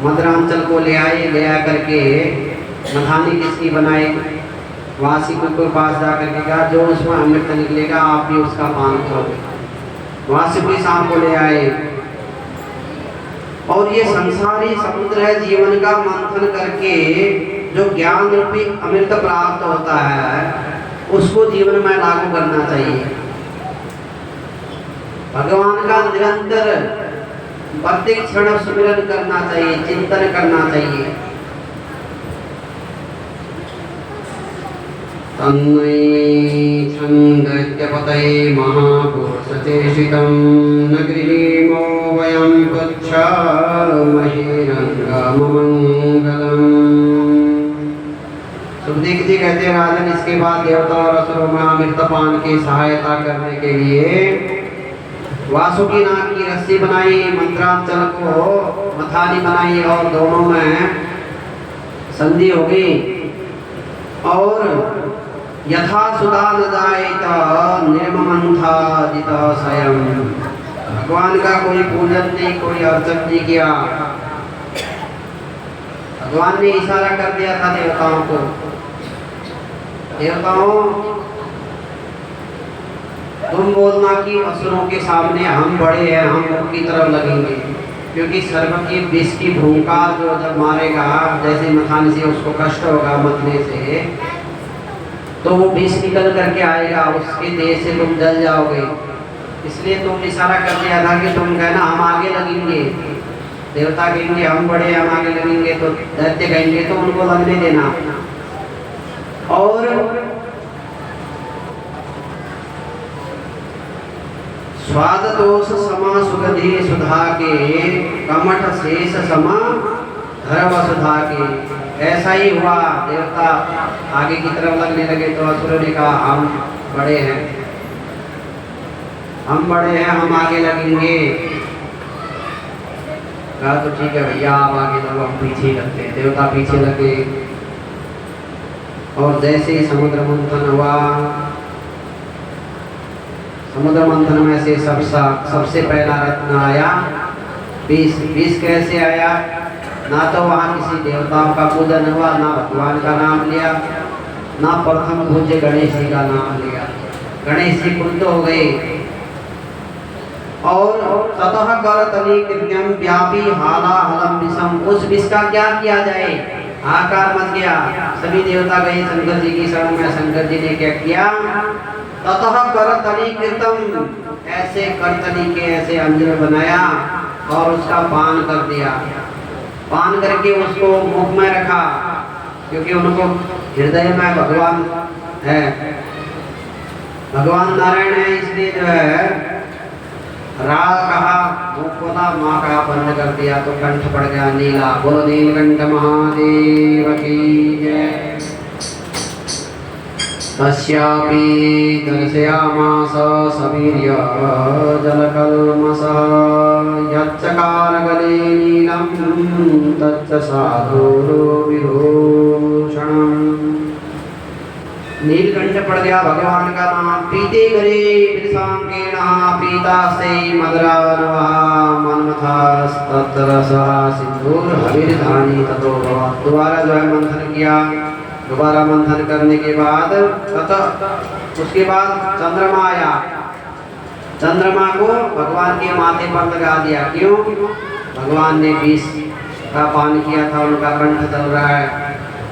मदरांचल को ले आए, ले आ करके मथानी किसकी बनाए। वासी कुकुर पास जा करके कहा जो उसमें अमृत निकलेगा आप भी उसका पान करोगे। वासी कोई सांप को ले आए और ये संसारी समुद्र है, जीवन का मंथन करके जो ज्ञान रूपी अमृत प्राप्त होता है उसको जीवन में लागू करना चाहिए। भगवान का निरंतर प्रत्येक क्षण सुमिरन करना चाहिए, चिंतन करना चाहिए। तन्मयी छन्दत्यपतये महापुरुषचेषितं न गृहीमो वयं पुच्छामहे रङ्गममङ्गलम्। सुखदेव जी कहते हैं राजन, इसके बाद देवता और असुरों में अमृतपान की सहायता करने के लिए वासुकी नाग की रस्सी बनाई, मंत्रांचल को मथानी बनाई और दोनों में संधि हो गई। और यथा सुधा न जायत निर्ममंथादित स्वयं, भगवान का कोई पूजन नहीं, कोई अर्चन नहीं किया। भगवान ने इशारा कर दिया था देवताओं को, देवताओं तुम बोलना कि असुरों के सामने हम बड़े हैं, हम उनकी तरफ लगेंगे, क्योंकि सर्व की विष की भूंकार जो जब मारेगा, जैसे मथानी से उसको कष्ट होगा मथने से, तो वो विष निकल करके आएगा, उसके देह से तुम जल जाओगे। इसलिए तुम इशारा कर दिया था कि तुम कहना हम आगे लगेंगे। देवता कहेंगे हम बड़े हम आगे लगेंगे, तो दैत्य कहेंगे तो उनको लगने देना। और स्वाद दोष समा सुगधि सुधा के कमठ शेष समा धर वसुधा के। ऐसा ही हुआ, देवता आगे की तरफ लगने लगे तो असुरों ने कहा हम बड़े हैं, हम बड़े हैं, हम आगे लगेंगे। कहा तो ठीक है भैया आप आगे लगो, हम पीछे लगते हैं। देवता पीछे लगे और जैसे ही समुद्र मंथन हुआ, समुद्र मंथन में से सबसे पहला रत्न आया विष। विष कैसे आया? ना तो वहाँ किसी देवताओं का पूजन हुआ, ना भगवान का नाम लिया, ना प्रथम पूज्य गणेश जी का नाम लिया। गणेश जी क्रुद्ध हो गए और ततः करतली कृत्यम व्यापी हाला हलम विषम। उस विष का क्या किया जाए, आकार मच गया। सभी देवता गए शंकर जी की शरण में। शंकर जी ने क्या किया? ततः करतली कृतम, ऐसे करतली के ऐसे अंजन बनाया और उसका पान कर दिया। पान करके उसको मुख में रखा, क्योंकि उनको हृदय में भगवान है, भगवान नारायण है, इसलिए जो है रा कहा, मुख खोला, माँ का बंद कर दिया तो कंठ पड़ गया नीला। बोलो नीलकंठ महादेव की जय। तस्यापि दर्शयामास सवीर्य जलकल्मषः यच्चकार गले नीलं तच्च साधुरो विभूषणम्। नीलकंठ पड़ गया भगवान का नाम। पीते गरे विरसांकेण पीतास्ते मदरानवः मन्मथस्तत्र रसः सिन्धुर्हविर्धानि ततो भवत्। दोबारा जो है मंथन किया। दोबारा मंथन करने के बाद उसके बाद चंद्रमा आया। चंद्रमा को भगवान के माथे पर लगा दिया। क्यों? भगवान ने विष का पान किया था, उनका कंठ चल रहा है।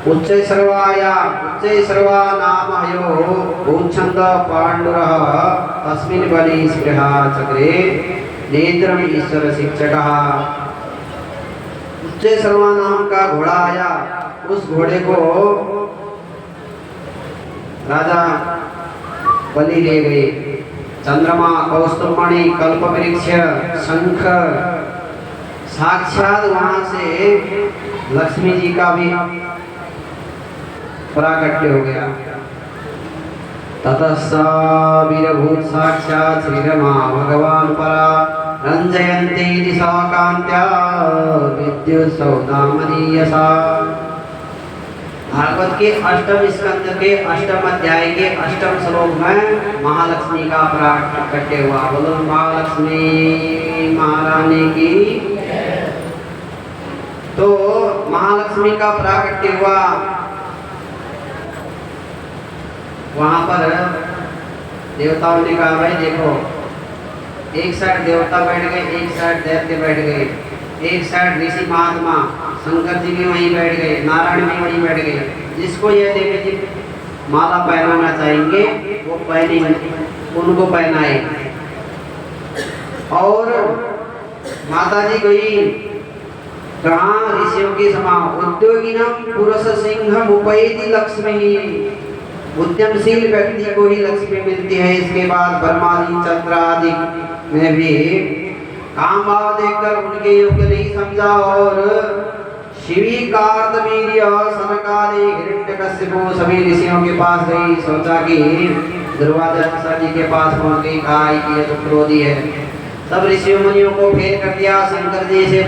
उच्च सर्वाया उच्च सर्वा नाम हयो भूछंद पांडुरः तस्मिन् बलि स्पृहा चक्रे नेत्रम ईश्वर शिक्षकः। उच्च सर्वा नाम का घोड़ा आया। उस घोड़े को राजा बलि ले गए। चंद्रमा, कौस्तुभमणि, कल्पवृक्ष, शंख, साक्षात वहां से लक्ष्मी जी का भी प्राकट्य हो गया। ततः वीरभूत साक्षात श्रीरमा भगवान परा रंजयन्ते दिशा कांत्या विद्युत सौदामनीयसा। भागवत के अष्टम स्कंद के अष्टम अध्याय के अष्टम श्लोक में महालक्ष्मी का प्राकट्य हुआ। बोलो महालक्ष्मी महारानी की। तो महालक्ष्मी का प्राकट्य हुआ, वहां पर देवताओं ने कहा भाई देखो, एक साइड देवता बैठ गए, एक साइड दैत्य बैठ गए, एक साइड ऋषि महात्मा शंकर जी भी वहीं बैठ गए, नारायण भी वहीं बैठ गए। जिसको ये देवी जी माला पहनाना चाहेंगे वो पहने, उनको पहनाए। और माता जी गई कहाँ, ऋषियों की समा, उद्योगिनम पुरुष सिंह उपैति लक्ष्मी, उद्यमशील व्यक्ति को ही लक्ष्मी मिलती है। इसके बाद ब्रह्मादि चंद्र आदि में भी काम भाव देखकर उनके योग्य नहीं समझा, और शिवी कार्तवीर्य सनकादि हिरण्यकश्यपु सभी ऋषियों के पास गई, सोचा कि दुर्वासा जी के पास पहुंच गई, कहा कि ये तो क्रोधी है। सब ऋषियों मुनियों को फेल कर दिया। शंकर जी से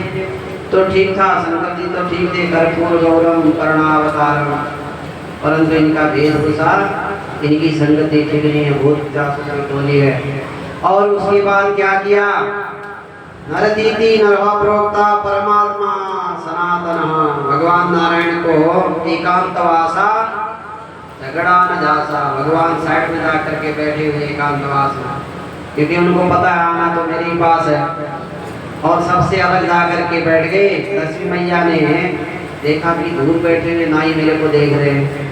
तो ठीक था, शंकर जी तो ठीक थे, कर्पूर गौरम कर्णावतारम, परंतु इनका वेशभूषा, इनकी संगति ठीक नहीं है, भूत जासूस की टोली है। और उसके बाद क्या किया, नरतीति नरवा प्रोक्ता परमात्मा सनातन, भगवान नारायण को एकांतवासा झगड़ा न जासा, भगवान साइड में जाकर के बैठे हुए एकांतवास में, क्योंकि उनको पता है आना तो मेरे ही पास है। और सबसे अलग जाकर के बैठ गए। लक्ष्मी मैया ने देखा कि दूर बैठे हुए नाई मेरे को देख रहे हैं,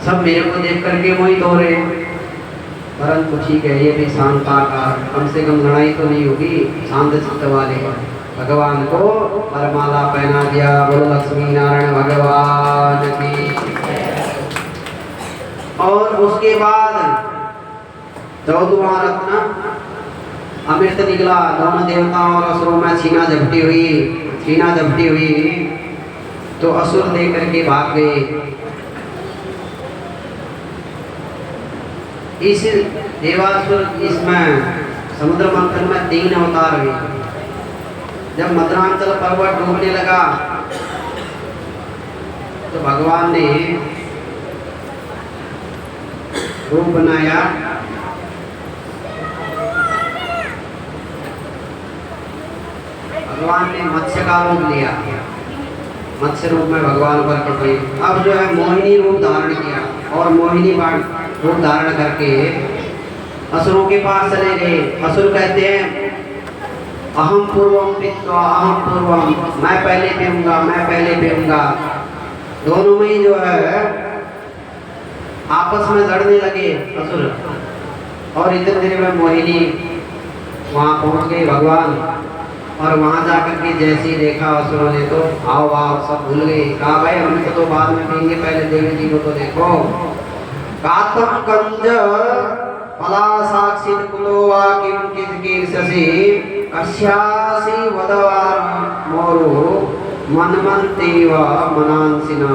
सब मेरे को देख करके मोहित हो रहे हैं, परंतु ठीक है ये भी शांता का, कम से कम लड़ाई तो नहीं होगी, शांत चित्त वाले भगवान को वरमाला पहना दिया। बोलो लक्ष्मी नारायण भगवान की। और उसके बाद 14वां रत्न अमृत निकला, दोनों देवताओं और असुरों में छीना झपटी हुई तो असुर लेकर के भाग गए। इस देवासुर इसमें समुद्र मंथन में 3 अवतार हुए। जब मद्रांचल पर्वत डूबने लगा तो भगवान ने रूप बनाया, भगवान ने मत्स्य का रूप लिया, मत्स्य रूप में भगवान प्रकट हुए। अब जो है मोहिनी रूप धारण किया, और मोहिनी रूप धारण करके असुरों के पास चले गए। असुर कहते हैं अहम पूर्वम पित्वा अहम पूर्वम, मैं पहले पीऊंगा। दोनों में ही जो है आपस में लड़ने लगे असुर। और इतने देर में मोहिनी वहाँ पहुँच गए भगवान, और वहाँ जाकर के जैसे ही देखा असुरों ने तो आओ सब भूल गए। कहा भाई हम तो बाद में पीएंगे, पहले देवी जी को तो देखो। कातम कंज फला साक्षी कुलोवा किम किसकीर्षसि कश्यासि वदवार मोरु मनमंती व मनांसिना।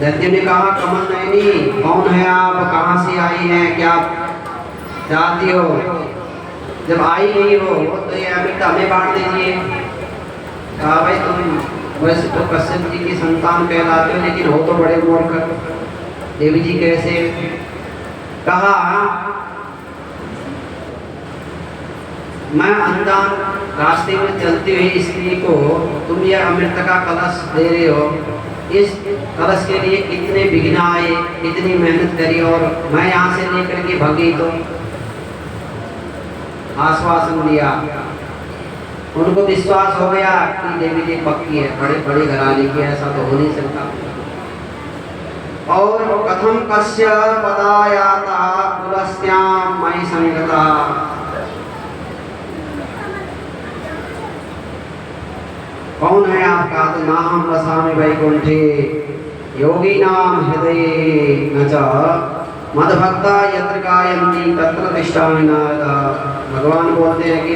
दैत्य ने कहा कमल नयनी कौन है आप, कहाँ से आई हैं, क्या चाहती हो? जब आई नहीं हो तो ये अमृत हमें बांट दीजिए। कहा भाई तुम वैसे तो कश्यप जी की संतान कहलाते हो, लेकिन हो तो बड़े मूर्ख, देवी जी कैसे? कहा मैं अनजान रास्ते में चलती हुई स्त्री को तुम यह अमृत का कलश दे रहे हो, इस कलश के लिए कितने विघ्न आए, कितनी मेहनत करी, और मैं यहाँ से लेकर के भागी तो आश्वासन दिया। उनको विश्वास हो गया कि देवी जी पक्की है, बड़े बड़े घराने की, ऐसा तो हो नहीं सकता। और कथम कस्य पदायाता पुरस्त्याम मयि संगता, कौन है आपका? तो नाहं वसामि वैकुंठे योगी नाम हृदये न च मद्भक्ता यत्र गायन्ति तत्र तिष्ठामि नारद। भगवान बोलते हैं कि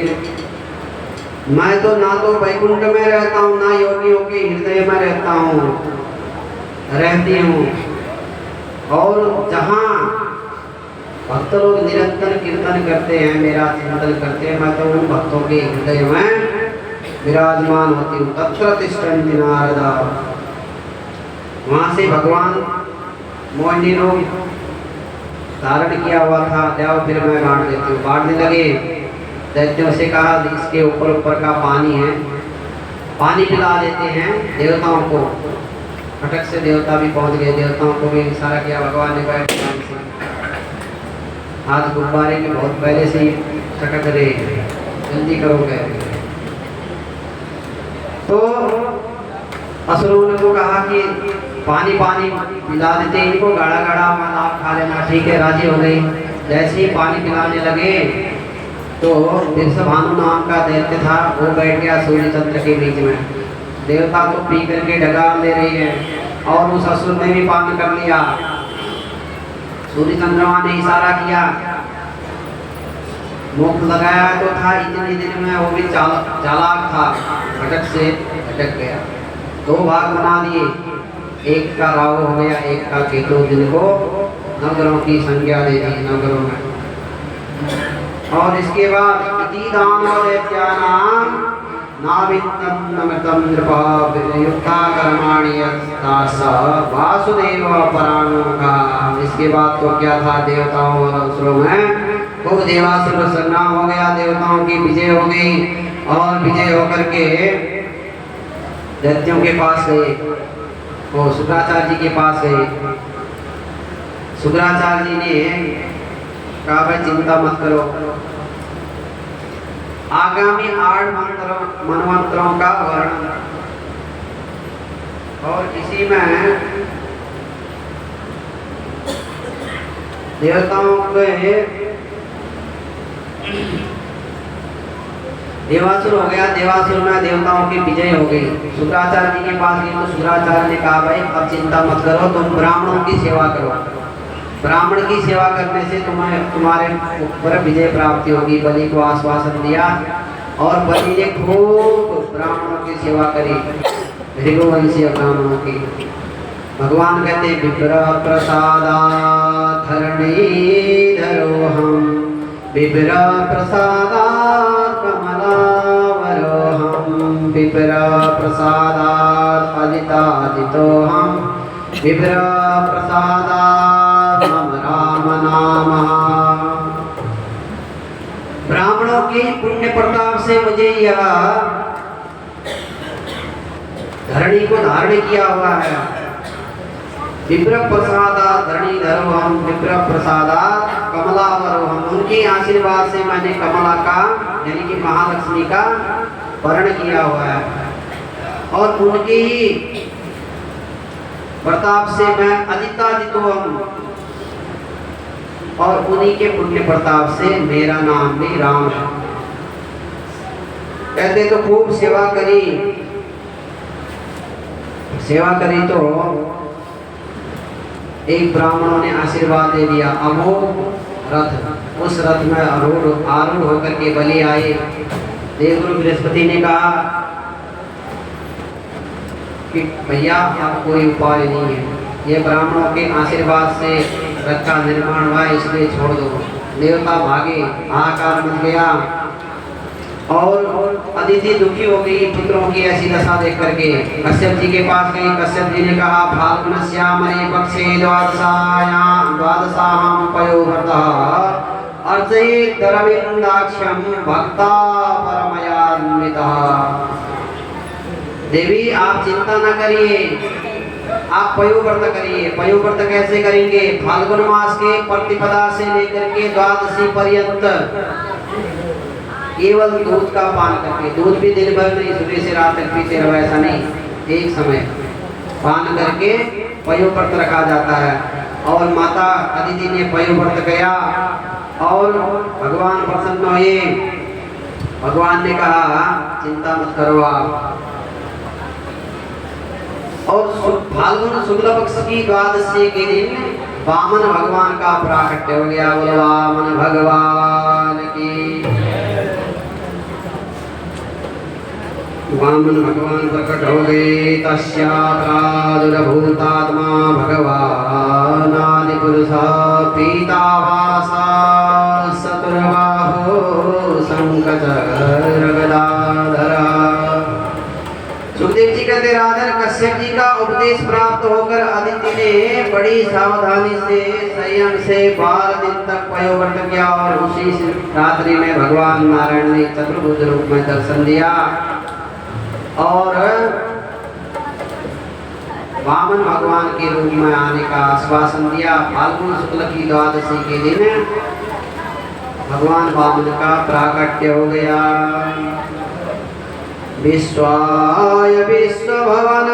मैं तो ना तो वैकुंठ में रहता हूँ, ना योगियों के हृदय में रहती हूँ। और जहाँ भक्त लोग निरंतर कीर्तन करते हैं, मेरा चिंतन करते हैं, मैं तो उन भक्तों के हृदय में विराजमान होती हूँ। तत्र तिष्ठन्ति नारद। वहाँ से भगवान मोहिनी रूप धारण किया हुआ था, जाओ फिर मैं बांट देती हूँ। बांटने लगे, दैत्यों से कहा इसके ऊपर का पानी है, पानी पिला देते हैं देवताओं को। फटक से देवता भी पहुंच गए, देवताओं को भी इशारा किया भगवान ने, बैठ हाथ गुब्बारे के बहुत पहले से ही चटक रहे, जल्दी करो गए। तो असुरों ने को कहा कि पानी पानी पिला देते इनको, गाढ़ा गाढ़ा आप खा लेना। ठीक है, राजी हो गई। जैसे ही पानी पिलाने लगे तो भानु नाम का दैत्य था, वो बैठ गया सूर्य चंद्र के बीच में। देवता तो पी करके डगार ले रही है और उस असुर ने भी पान कर लिया। सूर्य चंद्रमा ने इशारा किया, मुख लगाया तो था, इतनी देर में वो भी चालाक था, भटक से भटक गया। दो भाग बना दिए, एक का राहु हो गया, एक का केतु, जिनको नवग्रहों की संज्ञा दे दी नवग्रहों में। और इसके बाद इति दानव दैत्यानां नावित्तं नमृतं नृपा विनियुक्ता कर्माणि यस्तासा वासुदेव पराणुका। इसके बाद तो क्या था, देवताओं और असुरों में खूब देवासुर संग्राम हो गया, देवताओं की विजय हो गई। और विजय होकर के दैत्यों के पास गए, वो शुक्राचार्य जी के पास गए। शुक्राचार्य जी ने कहा भाई चिंता मत करो, आगामी 8 मनवंतरों का वर्णन, और इसी में देवताओं के देवासुर हो गया, देवासुर में देवताओं की विजय हो गई। शुक्राचार्य जी के पास गए तो शुक्राचार्य ने कहा भाई अब चिंता मत करो, तुम ब्राह्मणों की सेवा करो, ब्राह्मण की सेवा करने से तुम्हारे ऊपर विजय प्राप्ति होगी। बलि को आश्वासन दिया और बलि ने खूब ब्राह्मणों की सेवा करी, भृगुवंशीय ब्राह्मणों की। भगवान कहते विप्र प्रसादात् धरणीधरोऽहं, विप्र प्रसादात् कमलावरोऽहं, विप्र प्रसादात् अदितादितोऽहं, विप्र प्रसादात् मम राम नामः। ब्राह्मणों के पुण्य प्रताप से मुझे यह धरणी को धारण किया हुआ है। विप्र प्रसादात् धरणीधरोऽहं, विप्र प्रसादात् कमलावरोऽहं। उनके आशीर्वाद से मैंने कमला का यानी कि महालक्ष्मी का वर्ण किया हुआ है, और उनके ही प्रताप से मैं अदितादितोऽहं, और उन्हीं के पुण्य प्रताप से मेरा नाम भी राम है। कहते तो खूब सेवा करी तो एक ब्राह्मणों ने आशीर्वाद दे दिया, अमोघ रथ। उस रथ में आरूढ़ होकर के बलि आए। देवगुरु बृहस्पति ने कहा कि भैया अब कोई उपाय नहीं है, ये ब्राह्मणों के आशीर्वाद से रथ का निर्माण हुआ, इसलिए छोड़ दो। देवता भागे, हाहाकार मच गया, और अदिति दुखी हो गई पुत्रों की ऐसी दशा देख करके। कश्यप जी के पास गई, कश्यप जी ने कहा फाल्गुनस्यामरे पक्षे द्वादशाहं पयोव्रतः अर्चयेदरविन्दाक्षं भक्ता परमयान्वितः। देवी आप चिंता न करिए, आप पयोव्रत करिए। पयोव्रत कैसे करेंगे? फाल्गुन मास के प्रतिपदा से लेकर के द्वादशी पर्यंत केवल दूध का पान करके, दूध भी दिन भर नहीं, सुबह से रात तक पीते रहो ऐसा नहीं, एक समय पान करके पयोव्रत रखा जाता है। और माता अदिति ने पयोव्रत किया और भगवान प्रसन्न हुए। भगवान ने कहा चिंता मत करो आप। और फाल्गुन शुक्ल पक्ष की द्वादशी के दिन वामन भगवान का प्राकट्य हो गया। बोलो वामन भगवान की। वामन भगवान प्रकट हो गए। तस्या प्रादुर्भूतात्मा भगवान आदिपुरुषः पीतावासा चतुर्बाहो शंखचक्रगदाधरः। सुखदेव जी कहते राधर कश्यप जी का उपदेश प्राप्त होकर अदिति ने बड़ी सावधानी से संयम से 12 दिन तक पयोव्रत किया, और उसी रात्रि में भगवान नारायण ने चतुर्भुज रूप में दर्शन दिया। और वामन भगवान के रूप में आने का आश्वासन दिया। फाल्गुन शुक्ल की द्वादशी के दिन भगवान वामन का प्राकट्य हो गया। विश्वाय विश्वभवन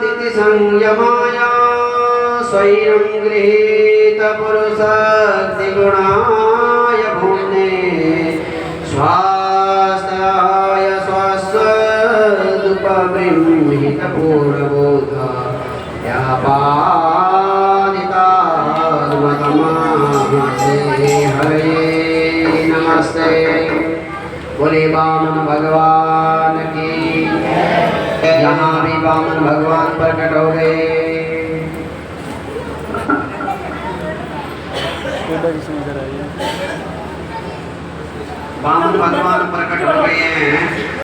तिथि संयमाय स्वयं गृहीत पुरुषार्ति गुणाय भूम्ने स्वास्थ्याय स्वस्वदुपबृंहित पूर्णबोध व्यापादितात्मतमासे हरे नमस्ते। बोले वामन भगवान की। यहाँ भी वामन भगवान प्रकट हो गए। वामन भगवान प्रकट हो गए हैं।